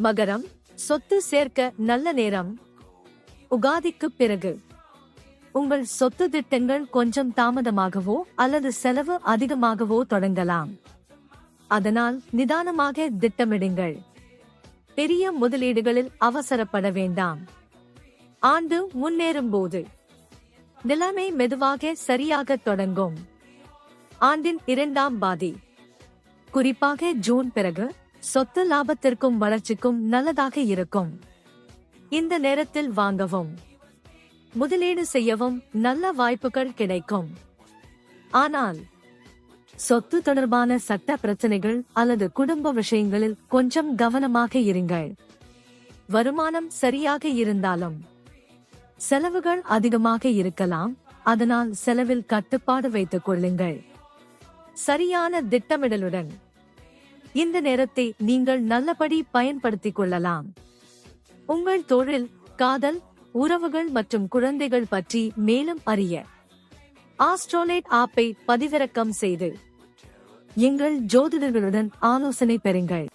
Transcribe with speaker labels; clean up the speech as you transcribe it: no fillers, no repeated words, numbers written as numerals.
Speaker 1: மகரம், சொத்து சேர்க்க நல்ல நேரம். உகாதிக்குப் பிறகு உங்கள் சொத்து திட்டங்கள் கொஞ்சம் தாமதமாகவோ அல்லது செலவு அதிகமாகவோ தொடங்கலாம். அதனால் நிதானமாக திட்டமிடுங்கள். பெரிய முதலீடுகளில் அவசரப்பட வேண்டாம். ஆண்டு முன்னேறும்போது நிலைமை மெதுவாக சரியாக தொடங்கும். ஆண்டின் இரண்டாம் பாதி, குறிப்பாக ஜூன் பிறகு, சொத்து லாபத்திற்கும் வளர்ச்சிக்கும் நல்லதாக இருக்கும். இந்த நேரத்தில் வாங்கவும் முதலீடு செய்யவும் நல்ல வாய்ப்புகள் கிடைக்கும். ஆனால் சொத்து தொடர்பான சட்ட பிரச்சனைகள் அல்லது குடும்ப விஷயங்களில் கொஞ்சம் கவனமாக இருங்கள். வருமானம் சரியாக இருந்தாலும் செலவுகள் அதிகமாக இருக்கலாம். அதனால் செலவில் கட்டுப்பாடு வைத்துக் கொள்ளுங்கள். சரியான திட்டமிடலுடன் இந்த நேரத்தை நீங்கள் நல்லபடி பயன்படுத்திக் கொள்ளலாம். உங்கள் தொழில், காதல், உறவுகள் மற்றும் குழந்தைகள் பற்றி மேலும் அறிய ஆஸ்ட்ரோலேட் ஆப்பை பதிவிறக்கம் செய்து எங்கள் ஜோதிடர்களுடன் ஆலோசனை பெறுங்கள்.